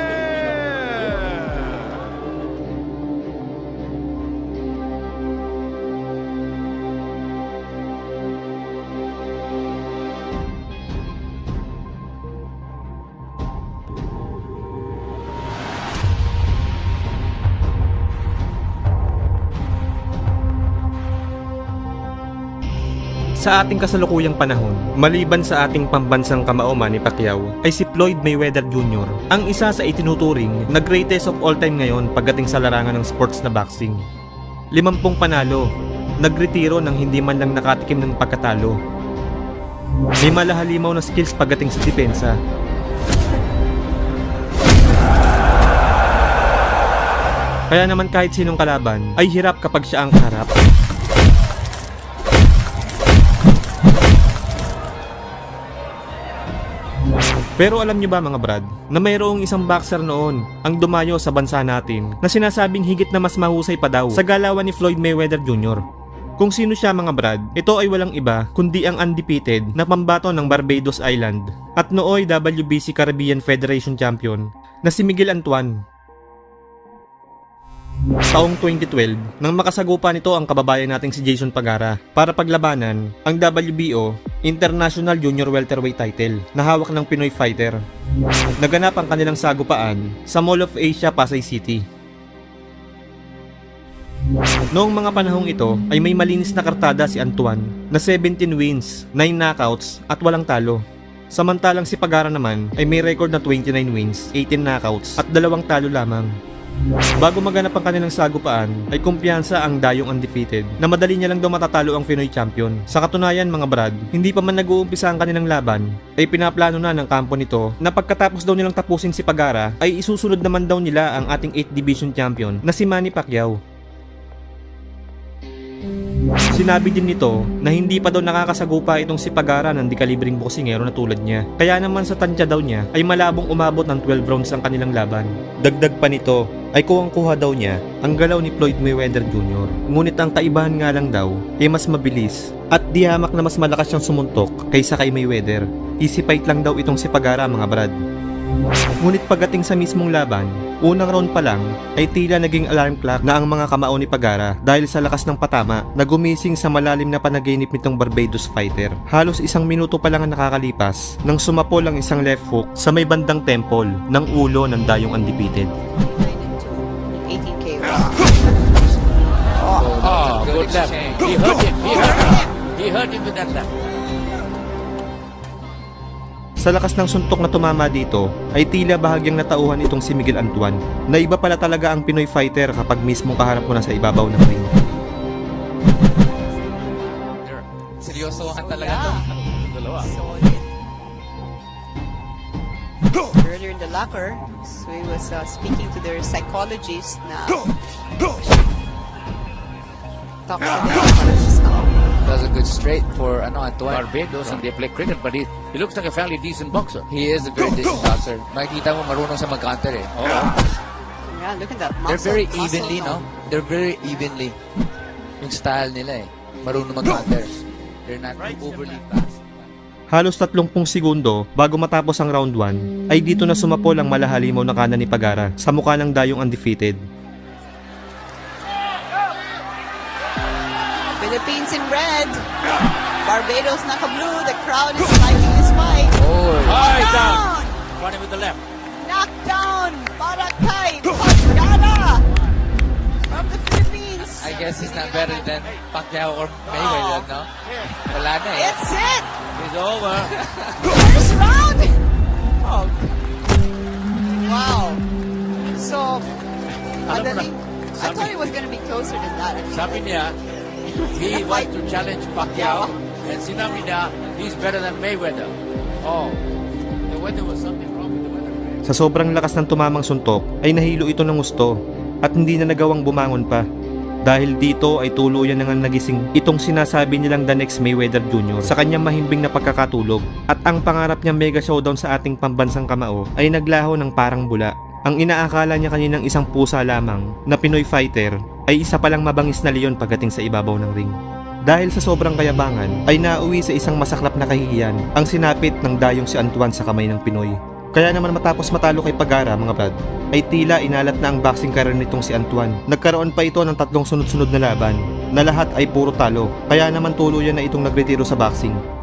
Sa ating kasalukuyang panahon, maliban sa ating pambansang kamao Manny Pacquiao, ay si Floyd Mayweather Jr. ang isa sa itinuturing na greatest of all time ngayon pagdating sa larangan ng sports na boxing. 50 panalo, nagretiro ng hindi man lang nakatikim ng pagkatalo. May malahalimaw na skills pagdating sa depensa. Kaya naman kahit sinong kalaban ay hirap kapag siya ang kaharap. Pero alam niyo ba mga Brad, na mayroong isang boxer noon ang dumayo sa bansa natin na sinasabing higit na mas mahusay pa daw sa galawan ni Floyd Mayweather Jr. Kung sino siya mga Brad, ito ay walang iba kundi ang undefeated na pambato ng Barbados Island at nooy WBC Caribbean Federation Champion na si Miguel Antoine. Taong 2012, nang makasagupa nito ang kababayan nating si Jason Pagara para paglabanan ang WBO International Junior Welterweight title na hawak ng Pinoy fighter. Naganap ang kanilang sagupaan sa Mall of Asia, Pasay City. Noong mga panahong ito ay may malinis na kartada si Antoine na 17 wins, 9 knockouts at walang talo. Samantalang si Pagara naman ay may record na 29 wins, 18 knockouts at 2 talo lamang. Bago maganap ang kanilang sagupaan ay kumpiyansa ang dayong undefeated na madali niya lang daw matatalo ang Pinoy champion. Sa katunayan mga Brad, hindi pa man nag-uumpisa ang kanilang laban ay pinaplano na ng kampo nito na pagkatapos daw nilang tapusin si Pagara ay isusunod naman daw nila ang ating 8th division champion na si Manny Pacquiao. Sinabi din nito na hindi pa daw nakakasagupa itong si Pagara ng dekalibring boksingero na tulad niya. Kaya naman sa tansya daw niya ay malabong umabot ng 12 rounds ang kanilang laban. Dagdag pa nito ay kuwang-kuha daw niya ang galaw ni Floyd Mayweather Jr. Ngunit ang kaibahan nga lang daw ay mas mabilis at di hamak na mas malakas siyang sumuntok kaysa kay Mayweather. Easy fight lang daw itong si Pagara mga Brad. Ngunit pagdating sa mismong laban, unang round pa lang ay tila naging alarm clock na ang mga kamao ni Pagara dahil sa lakas ng patama na gumising sa malalim na panaginip nitong Barbados fighter. Halos 1 minuto pa lang ang nakakalipas nang sumapol ang isang left hook sa may bandang temple ng ulo ng dayong undefeated. 18K. Oh, good left. He hurt him. He hurt him with that left. Sa lakas ng suntok na tumama dito, ay tila bahagyang natauhan itong si Miguel Antoine na iba pala talaga ang Pinoy fighter kapag mismong kaharap mo na sa ibabaw ng ring. Seryoso ka talaga to. Dalawa. earlier in the locker. So he was speaking to their psychologist na talk to them para sa Does a good straight for Antoine. Barbados, hindi play cricket, but he looks like a fairly decent boxer. He is a very decent boxer. Makikita mo marunong sa mag-counter eh. Yeah, look at that They're muscle. very evenly, no? They're very evenly. Yung style nila eh. Marunong mag-counter. They're not overly fast. Halos 30 segundo bago matapos ang round 1 ay dito na sumapol ang malahalimaw na kanan ni Pagara sa mukha ng dayong undefeated. Philippines in red. Barbados naka-blue. The crowd is liking this fight. High down. Running with the left. Knockdown para kay Pagara from the Philippines. I guess he's not better than Pacquiao or Mayweather, no? Wala na eh. It's it. It's over. First round. Oh. Wow. So, madaling. I thought it was gonna be closer than that. Sabi niya, he wants to challenge Pacquiao, and sinabi niya, he's better than Mayweather. Oh, the weather was something wrong with the weather. Sa sobrang lakas ng tumamang suntok ay nahilo ito ng gusto at hindi na nagawang bumangon pa. Dahil dito ay tuluyan na nga nagising itong sinasabi nilang the next Mayweather Jr. sa kanyang mahimbing na pagkakatulog at ang pangarap niyang mega showdown sa ating pambansang kamao ay naglaho ng parang bula. Ang inaakala niya kaninang isang pusa lamang na Pinoy fighter ay isa palang mabangis na leon pagdating sa ibabaw ng ring. Dahil sa sobrang kayabangan ay nauwi sa isang masaklap na kahihiyan ang sinapit ng dayong si Antoine sa kamay ng Pinoy. Kaya naman matapos matalo kay Pagara mga brad, ay tila inalat na ang boxing career nitong si Antoine. Nagkaroon pa ito ng 3 sunod-sunod na laban na lahat ay puro talo. Kaya naman tuluyan na itong nagretiro sa boxing.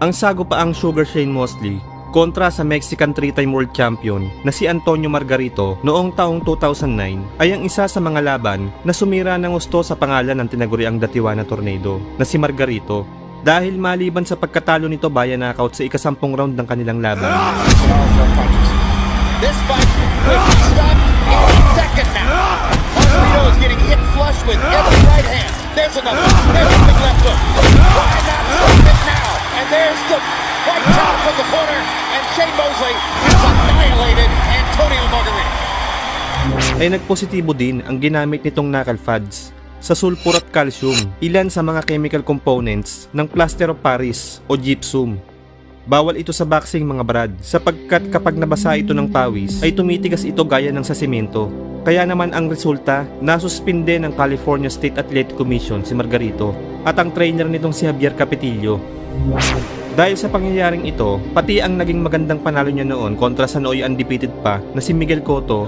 Ang sagupaang Sugar Shane Mosley kontra sa Mexican 3-time world champion na si Antonio Margarito noong taong 2009 ay ang isa sa mga laban na sumira ng gusto sa pangalan ng tinaguriang datiwa na tornado na si Margarito dahil maliban sa pagkatalo nito via knockout sa ika-10 round ng kanilang laban. This fight could be stopped any second now. Margarito is getting hit flush with every right hand. There's another. There's a big left hook. Why not stop it now? And there's the right top from the corner, and Shane Mosley has annihilated Antonio Margarito. Ay nagpositibo din ang ginamit nitong knuckle pads sa sulfur at calcium, ilan sa mga chemical components ng plaster of Paris o gypsum. Bawal ito sa boxing mga brad, sapagkat kapag nabasa ito ng pawis ay tumitigas ito gaya ng sa semento. Kaya naman ang resulta, nasuspinde ng California State Athletic Commission si Margarito at ang trainer nitong si Javier Capetillo. Dahil sa pangyayaring ito, pati ang naging magandang panalo niya noon kontra sa nooy undefeated pa na si Miguel Cotto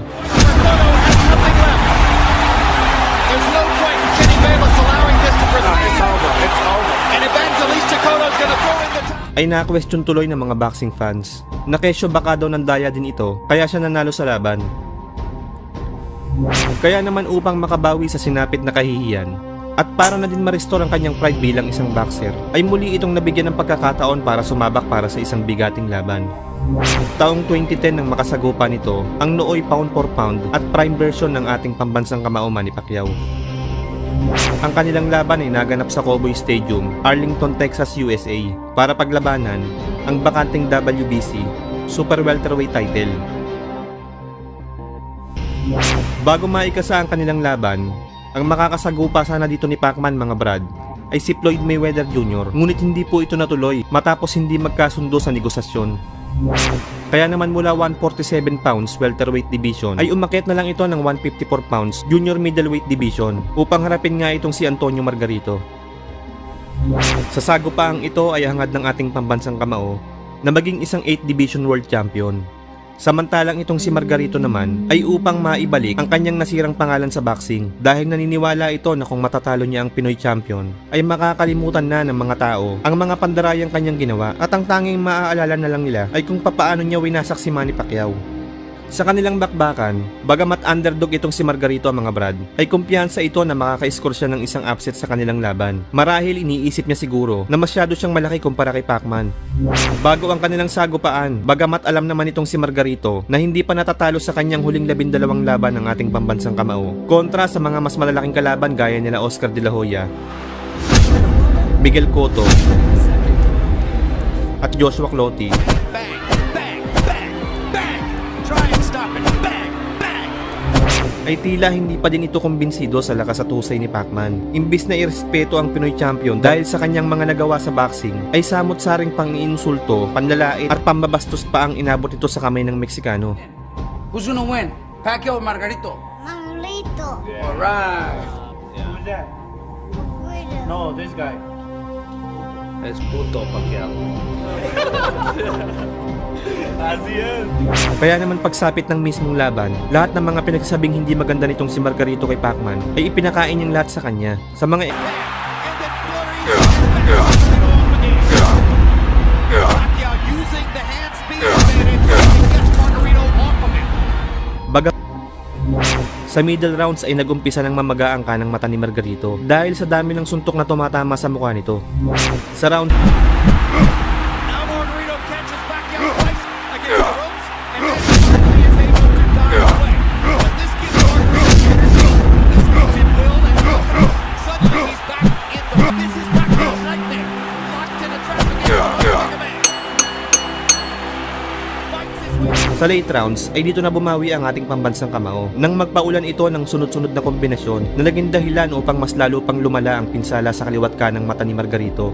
There's no point in Kenny Bayless allowing this to proceed. It's over. It's over. And Evangelista Cotto's gonna throw in the ay na-question tuloy ng mga boxing fans na kesyo baka daw ng daya din ito kaya siya nanalo sa laban. Kaya naman upang makabawi sa sinapit na kahihiyan at para na din ma-restore ang kanyang pride bilang isang boxer ay muli itong nabigyan ng pagkakataon para sumabak para sa isang bigating laban. Taong 2010 nang makasagupa nito ang nooy pound for pound at prime version ng ating pambansang kamao Manny Pacquiao. Ang kanilang laban ay naganap sa Cowboy Stadium, Arlington, Texas, USA para paglabanan ang bakanting WBC Super Welterweight title. Bago maikasa ang kanilang laban, ang makakasagupa sana dito ni Pacman mga brad ay si Floyd Mayweather Jr. Ngunit hindi po ito natuloy matapos hindi magkasundo sa negosasyon. Kaya naman mula 147 pounds welterweight division ay umakyat na lang ito ng 154 pounds junior middleweight division upang harapin nga itong si Antonio Margarito. Sa sagupaang ito ay hangad ng ating pambansang kamao na maging isang 8 division world champion. Samantalang itong si Margarito naman ay upang maibalik ang kanyang nasirang pangalan sa boxing dahil naniniwala ito na kung matatalo niya ang Pinoy champion ay makakalimutan na ng mga tao ang mga pandarayang kanyang ginawa at ang tanging maaalala na lang nila ay kung papaano niya winasak si Manny Pacquiao. Sa kanilang bakbakan, bagamat underdog itong si Margarito mga brad, ay kumpiyansa ito na makaka-score siya ng isang upset sa kanilang laban. Marahil iniisip niya siguro na masyado siyang malaki kumpara kay Pacman. Bago ang kanilang sagupaan, bagamat alam naman itong si Margarito na hindi pa natatalo sa kanyang huling 12 laban ng ating pambansang kamao, kontra sa mga mas malalaking kalaban gaya nila Oscar De La Hoya, Miguel Cotto, at Joshua Clottey. Ay tila hindi pa din ito kumbinsido sa lakas at husay ni Pacman. Imbis na irespeto ang Pinoy champion dahil sa kanyang mga nagawa sa boxing, ay samot-saring pang-iinsulto, panlalait at pambabastos pa ang inabot ito sa kamay ng Meksikano. Who's gonna win? Pacquiao or Margarito? Margarito. Alright. Who's that? No, this guy. Es puto Pacquiao. Así es. Kaya naman pagsapit ng mismong laban, lahat ng mga pinagsasabing hindi maganda nitong si Margarito kay Pacman ay ipinakain niyang lahat sa kanya. Sa mga sa middle rounds ay nagumpisa ng mamaga ang kanang mata ni Margarito dahil sa dami ng suntok na tumatama sa mukha nito. Sa round Sa late rounds ay dito na bumawi ang ating pambansang kamao nang magpaulan ito ng sunod-sunod na kombinasyon na naging dahilan upang mas lalo pang lumala ang pinsala sa kaliwat kanang mata ni Margarito.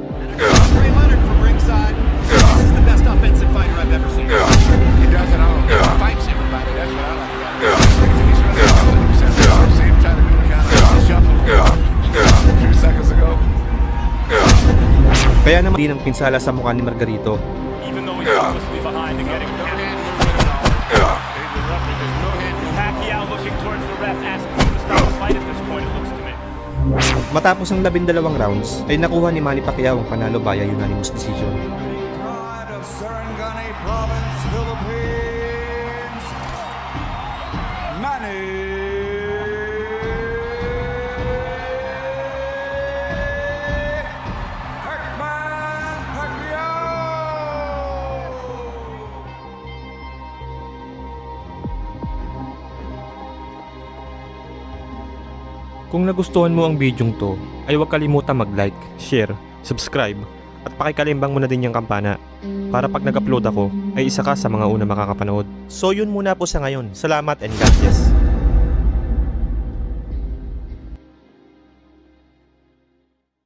Kaya naman din ang pinsala sa mukha ni Margarito. Matapos ang 12 rounds ay nakuha ni Manny Pacquiao ang panalo via unanimous decision. Kung nagustuhan mo ang bidyong to, ay huwag kalimutan mag-like, share, subscribe, at pakikalimbang mo na din yung kampana para pag nag-upload ako, ay isa ka sa mga una makakapanood. So yun muna po sa ngayon. Salamat and God bless.